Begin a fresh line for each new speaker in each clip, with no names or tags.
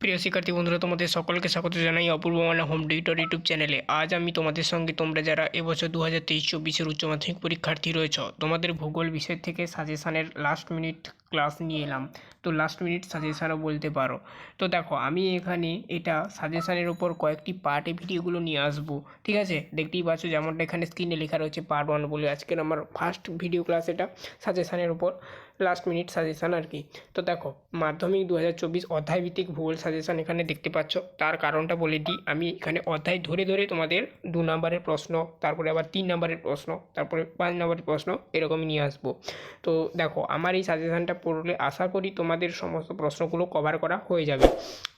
প্রিয় শিক্ষার্থী বন্ধুরা, তোমাদের সকলকে স্বাগত জানাই অপূর্ব মানা হোম টিউটর ইউটিউব চ্যানেলে। আজ আমি তোমাদের সঙ্গে তোমরা যারা এবছর 2023-24 উচ্চ মাধ্যমিক পরীক্ষার্থী রয়েছ, তোমাদের ভূগোল বিষয় থেকে সাজেশানের লাস্ট মিনিট ক্লাস নিয়ে এলাম। তো লাস্ট মিনিট সাজেশানও বলতে পারো। তো দেখো, আমি এখানে এটা সাজেশানের ওপর কয়েকটি পার্টে ভিডিওগুলো নিয়ে আসবো। ঠিক আছে, দেখতেই পাচ্ছ যেমনটা এখানে স্ক্রিনে লেখা রয়েছে পার্ট 1 বলে। আজকের আমার ফার্স্ট ভিডিও ক্লাস এটা সাজেশানের ওপর, লাস্ট মিনিট সাজেশান আর কি। তো দেখো, মাধ্যমিক 2024 অধ্যায়ভিত্তিক ভূগোল সাজেশান এখানে দেখতে পাচ্ছ। তার কারণটা বলে দিই, আমি এখানে অধ্যায় ধরে ধরে তোমাদের 2 নম্বরের প্রশ্ন, তারপরে আবার 3 নম্বরের প্রশ্ন, তারপরে 5 নম্বরের প্রশ্ন এরকমই নিয়ে আসবো। তো দেখো, আমার এই সাজেশানটা পড়লে আশা করি তোমাদের সমস্ত প্রশ্নগুলো কভার করা হয়ে যাবে।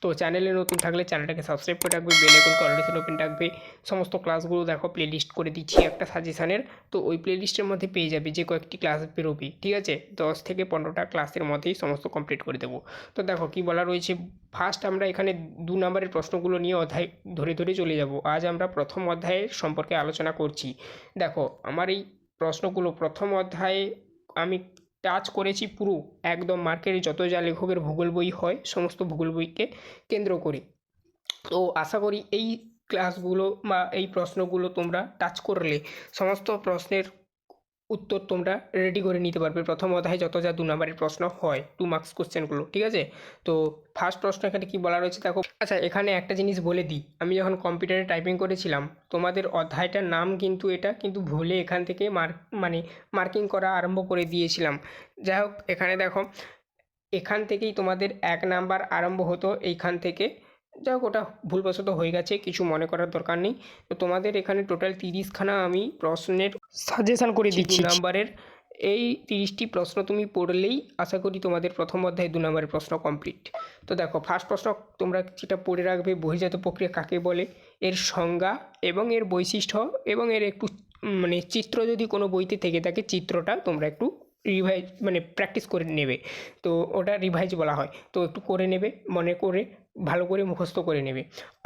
তো চ্যানেলে নতুন থাকলে চ্যানেলটাকে সাবস্ক্রাইব করে রাখবে, বেল আইকনকে অলরেডি ওপেন রাখবে। সমস্ত ক্লাসগুলো দেখো প্লেলিস্ট করে দিচ্ছি একটা সাজেশানের। তো ওই প্লেলিস্টের মধ্যে পেয়ে যাবে যে কয়েকটি ক্লাস বেরোবে। ঠিক আছে, 10 থেকে 15টা ক্লাসের মধ্যেই সমস্ত কমপ্লিট করে দেবো। তো দেখো কী বলা রয়েছে। ফার্স্ট আমরা এখানে 2 নম্বরের প্রশ্নগুলো নিয়ে অধ্যায় ধরে ধরে চলে যাব। আজ আমরা প্রথম অধ্যায়ের সম্পর্কে আলোচনা করছি। দেখো, আমার এই প্রশ্নগুলো প্রথম অধ্যায়ে আমি টাচ করেছি পুরো একদম মার্কেটে যত যা লেখকের ভূগোল বই হয় সমস্ত ভূগোল বইকে কেন্দ্র করে। তো আশা করি এই ক্লাসগুলো বা এই প্রশ্নগুলো তোমরা টাচ করলে সমস্ত প্রশ্নের উত্তর তোমরা রেডি করে নিতে পারবে। প্রথম অধ্যায়ে যত যা 2 নম্বরের প্রশ্ন হয়, 2 মার্কস কোশ্চেনগুলো। ঠিক আছে, তো ফার্স্ট প্রশ্ন এখানে কী বলা রয়েছে দেখো। আচ্ছা, এখানে একটা জিনিস বলে দিই, আমি যখন কম্পিউটারে টাইপিং করেছিলাম তোমাদের অধ্যায়টার নাম কিন্তু এটা কিন্তু ভুলে এখান থেকে মার্কিং করা আরম্ভ করে দিয়েছিলাম। যাই হোক, এখানে দেখো এখান থেকেই তোমাদের 1 নাম্বার আরম্ভ হতো, এইখান থেকে। যাই হোক, ওটা ভুলবশত হয়ে গেছে, কিছু মনে করার দরকার নেই। তো তোমাদের এখানে টোটাল 30খানা আমি প্রশ্নের সাজেশান করে দিচ্ছি 2 নাম্বারের। এই 30টি প্রশ্ন তুমি পড়লেই আশা করি তোমাদের প্রথম অধ্যায়ে 2 নম্বরের প্রশ্ন কমপ্লিট। তো দেখো, ফার্স্ট প্রশ্ন তোমরা যেটা পড়ে রাখবে, বহির্জাত প্রক্রিয়া কাকে বলে, এর সংজ্ঞা এবং এর বৈশিষ্ট্য এবং এর একটু চিত্র যদি কোনো বইতে থেকে থাকে চিত্রটা তোমরা একটু রিভাইজ প্র্যাকটিস করে নেবে। তো ওটা রিভাইজ বলা হয়। তো একটু করে নেবে, মনে করে ভালো করে মুখস্থ করে নেবে।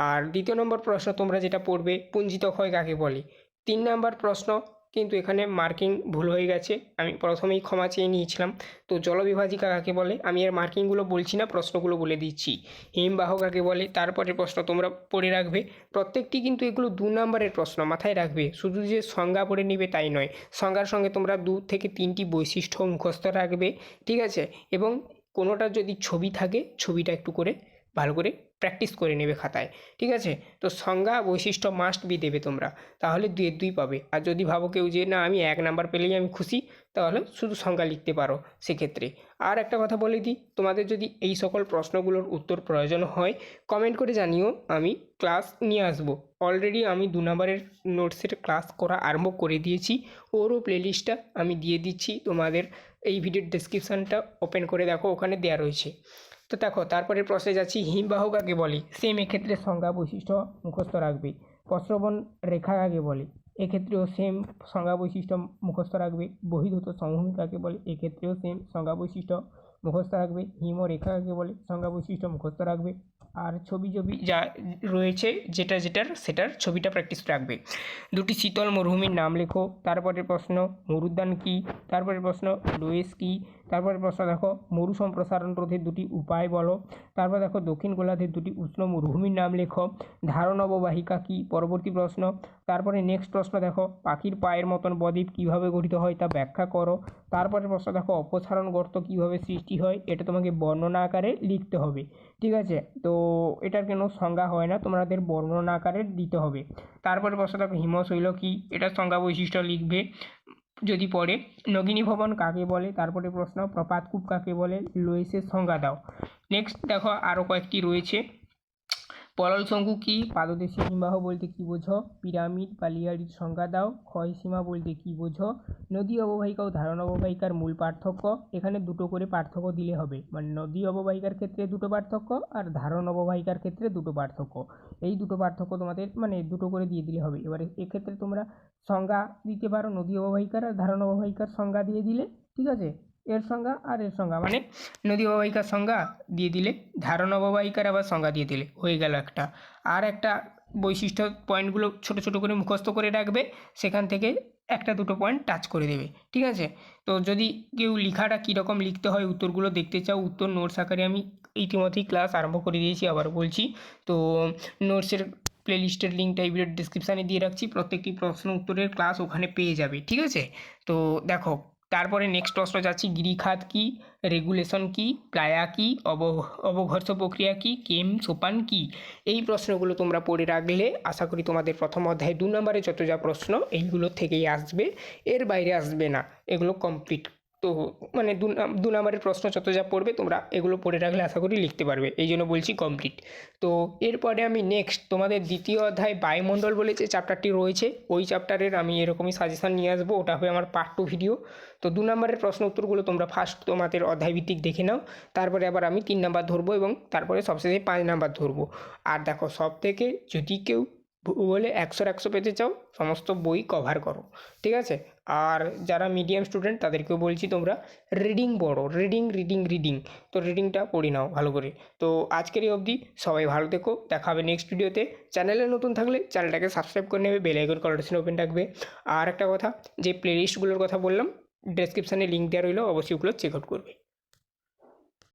আর দ্বিতীয় নম্বর প্রশ্ন তোমরা যেটা পড়বে, পুঞ্জিত ক্ষয় কাকে বলে। 3 নাম্বার প্রশ্ন কিন্তু এখানে মার্কিং ভুল হয়ে গেছে, আমি প্রথমেই ক্ষমা চেয়ে নিয়েছিলাম। তো জলবিভাজিকা কাকে বলে, আমি এর মার্কিংগুলো বলছি না, প্রশ্নগুলো বলে দিচ্ছি। হিমবাহ কাকে বলে, তারপরে প্রশ্ন তোমরা পড়ে রাখবে। প্রত্যেকটি কিন্তু এগুলো 2 নম্বরের প্রশ্ন, মাথায় রাখবে। শুধু যে সংজ্ঞা পড়ে নিবে তাই নয়, সংজ্ঞার সঙ্গে তোমরা 2 থেকে 3টি বৈশিষ্ট্য মুখস্থ রাখবে। ঠিক আছে, এবং কোনোটা যদি ছবি থাকে ছবিটা একটু করে ভালো করে প্র্যাকটিস করে নেবে খাতায়। ঠিক আছে, তো সংজ্ঞা বৈশিষ্ট্য মাস্ট বি দেবে তোমরা, তাহলে 2 এর 2 পাবে। আর যদি ভাবো কেউ যে না আমি 1 নাম্বার পেলেই আমি খুশি, তাহলে শুধু সংজ্ঞা লিখতে পারো সেক্ষেত্রে। আর একটা কথা বলে দিই, তোমাদের যদি এই সকল প্রশ্নগুলোর উত্তর প্রয়োজন হয় কমেন্ট করে জানিও, আমি ক্লাস নিয়ে আসবো। অলরেডি আমি 2 নম্বরের নোটসের ক্লাস করা আরম্ভ করে দিয়েছি, ওরও প্লেলিস্টটা আমি দিয়ে দিচ্ছি তোমাদের। এই ভিডিওর ডেসক্রিপশানটা ওপেন করে দেখো, ওখানে দেওয়া রয়েছে। তো দেখো, তারপরে প্রশ্নে যাচ্ছি, হিমবাহ কাকে বলে, সেম এক্ষেত্রে সংজ্ঞা বৈশিষ্ট্য মুখস্থ রাখবে। প্রস্রবণ রেখা কাকে বলে, এক্ষেত্রেও সেম সংজ্ঞা বৈশিষ্ট্য মুখস্থ রাখবে। বহির্ভূত সমভূমি কাকে বলে, এক্ষেত্রেও সেম সংজ্ঞা বৈশিষ্ট্য মুখস্থ রাখবে। হিমরেখা কাকে বলে, সংজ্ঞা বৈশিষ্ট্য মুখস্থ রাখবে। আর ছবি যা রয়েছে সেটার ছবিটা প্র্যাকটিস রাখবে। 2টি শীতল মরুভূমির নাম লেখো। তারপরে প্রশ্ন, মরুদ্যান কী। তারপরে প্রশ্ন, লোয়েস কী। তারপরে প্রশ্ন দেখো, মরু সম্প্রসারণ রোধের 2টি উপায় বলো। তারপর দেখো, দক্ষিণ গোলার্ধের 2টি উষ্ণ মরুভূমির নাম লেখো। ধারণ অববাহিকা কী, পরবর্তী প্রশ্ন। তারপরে নেক্সট প্রশ্ন দেখো, পাখির পায়ের মতন বদ্বীপ কীভাবে গঠিত হয় তা ব্যাখ্যা করো। তারপরে প্রশ্ন দেখো, অপসারণ গর্ত কীভাবে সৃষ্টি হয়, এটা তোমাকে বর্ণনা আকারে লিখতে হবে। ঠিক আছে, তো এটার কোনো সংজ্ঞা হয় না, তোমাদের বর্ণনা আকারে দিতে হবে। তারপরে প্রশ্ন দেখো, হিমশৈল কী, এটার সংজ্ঞা বৈশিষ্ট্য লিখবে যদি পড়ে। নগিনী ভবন কাকে বলে, তারপরে প্রশ্ন, প্রপাতকূপ কাকে বলে, লোয়েসের সংজ্ঞা দাও। নেক্সট দেখো, আরও কয়েকটি রয়েছে। পলল শঙ্কু কী, পাদদেশে হিমবাহ বলতে কী বোঝো, পিরামিড বা লিয়ারির সংজ্ঞা দাও, ক্ষয়সীমা বলতে কী বোঝো, নদী অববাহিকা ও ধারণ অববাহিকার মূল পার্থক্য। এখানে 2টো করে পার্থক্য দিলে হবে, নদী অববাহিকার ক্ষেত্রে 2টো পার্থক্য আর ধারণ অববাহিকার ক্ষেত্রে 2টো পার্থক্য। এই 2টো পার্থক্য তোমাদের 2টো করে দিয়ে দিলে হবে। এবারে এক্ষেত্রে তোমরা সংজ্ঞা দিতে পারো, নদী অববাহিকার আর ধারণ অববাহিকার সংজ্ঞা দিয়ে দিলে। ঠিক আছে, এর সংজ্ঞা আর এর সংজ্ঞা, নদী অববাহিকার সংজ্ঞা দিয়ে দিলে, ধারণ অববাহিকার আবার সংজ্ঞা দিয়ে দিলে, হয়ে গেল একটা। আর একটা বৈশিষ্ট্য পয়েন্টগুলো ছোট ছোট করে মুখস্থ করে রাখবে, সেখান থেকে একটা দুটো পয়েন্ট টাচ করে দেবে, ঠিক আছে? তো যদি কেউ লেখাটা কীরকম লিখতে হয় উত্তরগুলো দেখতে চাও, উত্তর নোটস আকারে আমি ইতিমধ্যেই ক্লাস আরম্ভ করে দিয়েছি, আবার বলছি। তো নোটসের প্লেলিস্টের লিঙ্কটা এই ভিডিওর ডিসক্রিপশানে দিয়ে রাখছি, প্রত্যেকটি প্রশ্ন উত্তরের ক্লাস ওখানে পেয়ে যাবে, ঠিক আছে? তো দেখো, তারপরে নেক্সট প্রশ্ন যাচ্ছি, গিরিখাত কী, রেগুলেশন কী, প্লায়া কী, অবঘর্ষ প্রক্রিয়া কী, কেম সোপান কী? এই প্রশ্নগুলো তোমরা পড়ে রাখলে আশা করি তোমাদের প্রথম অধ্যায় 2 নম্বরে যত যা প্রশ্ন এইগুলোর থেকেই আসবে, এর বাইরে আসবে না, এগুলো কমপ্লিট। তো মানে 2 নম্বরের প্রশ্ন যত যা পড়বে তোমরা এগুলো পড়ে রাখলে আশা করি লিখতে পারবে, এই জন্য বলছি কমপ্লিট। তো এরপরে আমি নেক্সট তোমাদের দ্বিতীয় অধ্যায় বায়ুমণ্ডল বলে যে চ্যাপ্টারটি রয়েছে, ওই চ্যাপ্টারের আমি এরকমই সাজেশান নিয়ে আসবো, ওটা হবে আমার পার্ট 2 ভিডিও। তো 2 নম্বরের প্রশ্ন উত্তরগুলো তোমরা ফার্স্ট তোমাদের অধ্যায়ভিত্তিক দেখে নাও, তারপরে আবার আমি 3 নাম্বার ধরবো এবং তারপরে সবশেষে 5 নাম্বার ধরবো। আর দেখো, সব থেকে যদি কেউ ভূগোলে 100 পেতে চাও, সমস্ত বই কভার করো, ঠিক আছে? আর যারা মিডিয়াম স্টুডেন্ট তাদেরকেও বলছি তোমরা রিডিং পড়ো, রিডিং। তো রিডিংটা পড়ে নাও ভালো করে। তো আজকের এই অবধি, সবাই ভালো থেকো, দেখা হবে নেক্সট ভিডিওতে। চ্যানেলে নতুন থাকলে চ্যানেলটাকে সাবস্ক্রাইব করে নেবে, বেল আইকন কল ওপেন রাখবে। আর একটা কথা, যে প্লেলিস্টগুলোর কথা বললাম ডেসক্রিপশানে লিঙ্ক দেওয়া রইলো, অবশ্যই ওগুলো চেক আউট করবে।